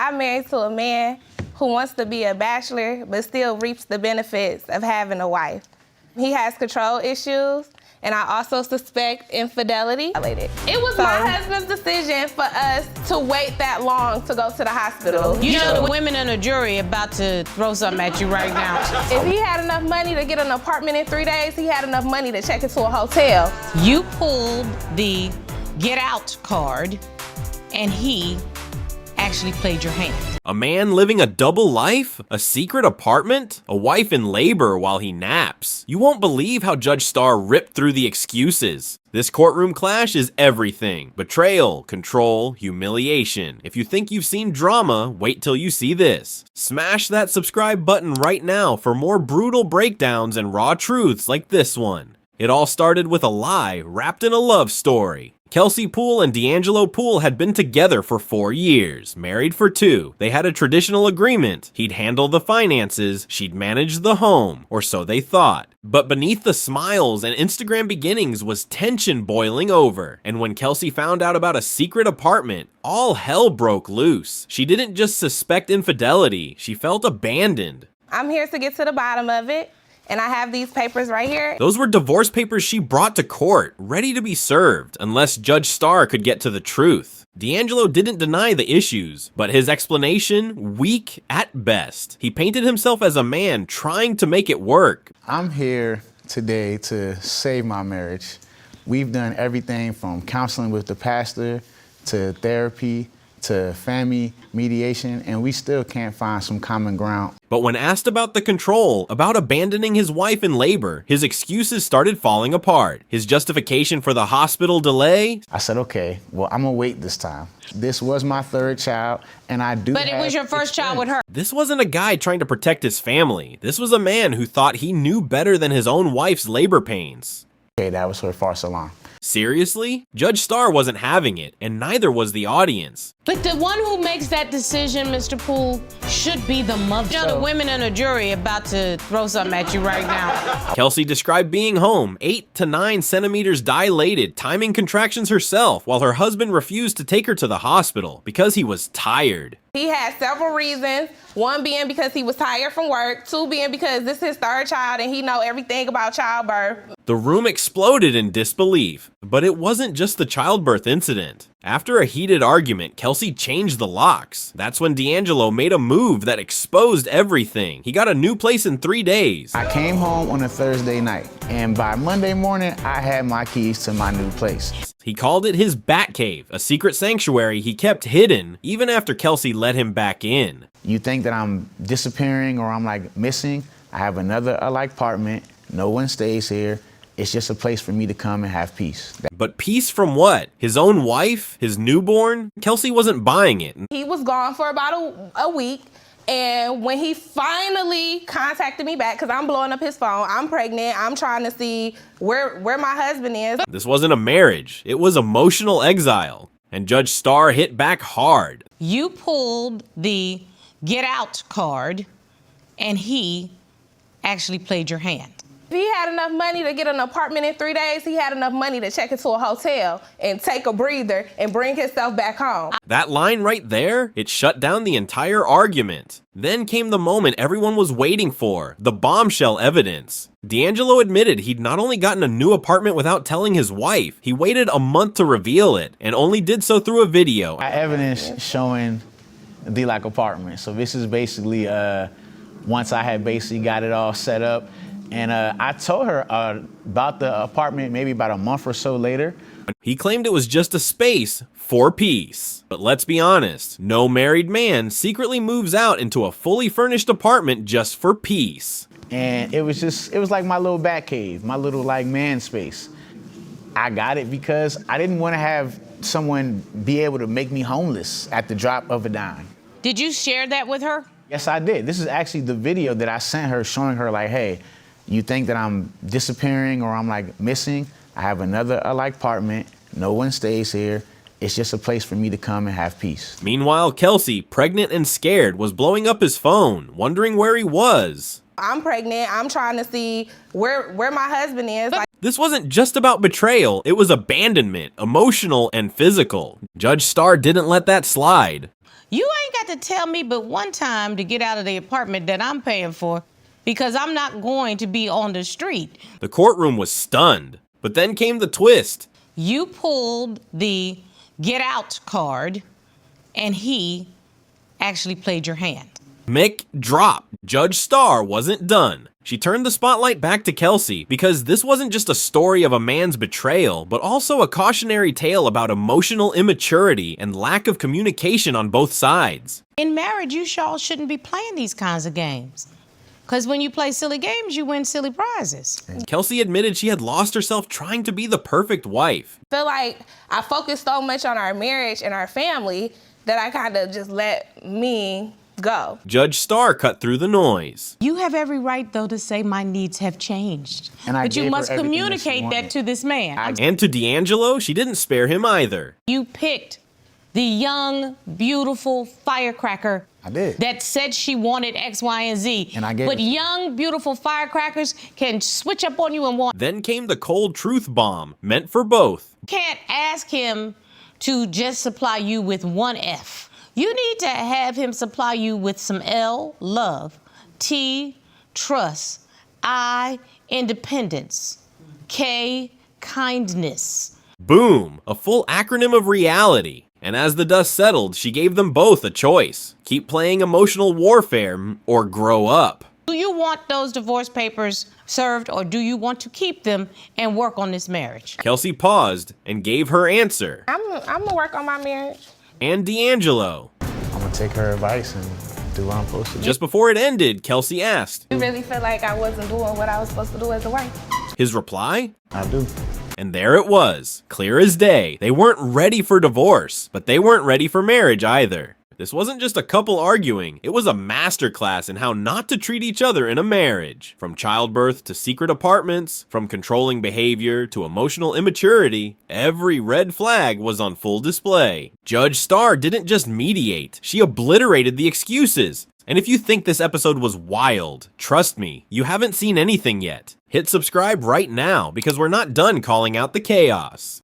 I'm married to a man who wants to be a bachelor but still reaps the benefits of having a wife. He has control issues, and I also suspect infidelity. It was my husband's decision for us to wait that long to go to the hospital. You know the women in the jury about to throw something at you right now. If he had enough money to get an apartment in 3 days, he had enough money to check into a hotel. You pulled the get out card, and he actually played your hand. A man living a double life? A secret apartment? A wife in labor while he naps? You won't believe how Judge Starr ripped through the excuses. This courtroom clash is everything. Betrayal, control, humiliation. If you think you've seen drama, wait till you see this. Smash that subscribe button right now for more brutal breakdowns and raw truths like this one. It all started with a lie wrapped in a love story. Kelsey Poole and DeAngelo Poole had been together for 4 years, married for 2. They had a traditional agreement. He'd handle the finances, she'd manage the home, or so they thought. But beneath the smiles and Instagram beginnings was tension boiling over. And when Kelsey found out about a secret apartment, all hell broke loose. She didn't just suspect infidelity, she felt abandoned. I'm here to get to the bottom of it. And I have these papers right here. Those were divorce papers she brought to court, ready to be served, unless Judge Starr could get to the truth. DeAngelo didn't deny the issues, but his explanation, weak at best. He painted himself as a man trying to make it work. I'm here today to save my marriage. We've done everything from counseling with the pastor to therapy to family mediation, and we still can't find some common ground. But when asked about the control, about abandoning his wife in labor, his excuses started falling apart. His justification for the hospital delay? I said, okay, well, I'm gonna wait this time. This was my 3rd child, and I do But it was your first child with her. This wasn't a guy trying to protect his family. This was a man who thought he knew better than his own wife's labor pains. Okay, that was her false alarm. Seriously? Judge Starr wasn't having it, and neither was the audience. But the one who makes that decision, Mr. Poole, should be the mother. You know the women in the jury about to throw something at you right now. Kelsey described being home, 8 to 9 centimeters dilated, timing contractions herself, while her husband refused to take her to the hospital because he was tired. He had several reasons, one being because he was tired from work, 2 being because this is his 3rd child and he know everything about childbirth. The room exploded in disbelief, but it wasn't just the childbirth incident. After a heated argument, Kelsey changed the locks. That's when DeAngelo made a move that exposed everything. He got a new place in 3 days. I came home on a Thursday night, and by Monday morning, I had my keys to my new place. He called it his Bat Cave, a secret sanctuary he kept hidden even after Kelsey let him back in. You think that I'm disappearing or I'm like missing? I have another apartment. No one stays here. It's just a place for me to come and have peace. But peace from what? His own wife? His newborn? Kelsey wasn't buying it. He was gone for about a week. And when he finally contacted me back, because I'm blowing up his phone, I'm pregnant, I'm trying to see where my husband is. This wasn't a marriage. It was emotional exile. And Judge Starr hit back hard. You pulled the get out card, and he actually played your hand. If he had enough money to get an apartment in 3 days, he had enough money to check into a hotel and take a breather and bring himself back home. That line right there, it shut down the entire argument. Then came the moment everyone was waiting for, the bombshell evidence. DeAngelo admitted he'd not only gotten a new apartment without telling his wife, he waited a month to reveal it, and only did so through a video. Evidence showing the apartment. So this is basically once I had basically got it all set up. And I told her about the apartment maybe about a month or so later. He claimed it was just a space for peace. But let's be honest, no married man secretly moves out into a fully furnished apartment just for peace. And it was like my little bat cave, my little man space. I got it because I didn't want to have someone be able to make me homeless at the drop of a dime. Did you share that with her? Yes, I did. This is actually the video that I sent her showing her hey, you think that I'm disappearing or I'm missing? I have another apartment. No one stays here. It's just a place for me to come and have peace. Meanwhile, Kelsey, pregnant and scared, was blowing up his phone, wondering where he was. I'm pregnant. I'm trying to see where my husband is. This wasn't just about betrayal. It was abandonment, emotional and physical. Judge Starr didn't let that slide. You ain't got to tell me but one time to get out of the apartment that I'm paying for because I'm not going to be on the street. The courtroom was stunned, but then came the twist. You pulled the get out card and he actually played your hand. Mick dropped. Judge Starr wasn't done. She turned the spotlight back to Kelsey because this wasn't just a story of a man's betrayal, but also a cautionary tale about emotional immaturity and lack of communication on both sides. In marriage, you sure shouldn't be playing these kinds of games. Because when you play silly games, you win silly prizes. Kelsey admitted she had lost herself trying to be the perfect wife. I feel like I focused so much on our marriage and our family that I kind of just let me go. Judge Starr cut through the noise. You have every right, though, to say my needs have changed. But you must communicate that to this man. And to DeAngelo, she didn't spare him either. You picked the young, beautiful firecracker I did. that said she wanted X, Y, and Z. And I gave But it. young, beautiful firecrackers can switch up on you and want. Then came the cold truth bomb, meant for both. You can't ask him to just supply you with one F. You need to have him supply you with some L, love, T, trust, I, independence, K, kindness. Boom, a full acronym of reality. And as the dust settled, she gave them both a choice. Keep playing emotional warfare or grow up. Do you want those divorce papers served or do you want to keep them and work on this marriage? Kelsey paused and gave her answer. I'm gonna work on my marriage. And DeAngelo. I'm gonna take her advice and do what I'm supposed to do. Just before it ended, Kelsey asked. You really feel like I wasn't doing what I was supposed to do as a wife? His reply? I do. And there it was, clear as day. They weren't ready for divorce, but they weren't ready for marriage either. This wasn't just a couple arguing, it was a masterclass in how not to treat each other in a marriage. From childbirth to secret apartments, from controlling behavior to emotional immaturity, every red flag was on full display. Judge Starr didn't just mediate, she obliterated the excuses. And if you think this episode was wild, trust me, you haven't seen anything yet. Hit subscribe right now because we're not done calling out the chaos.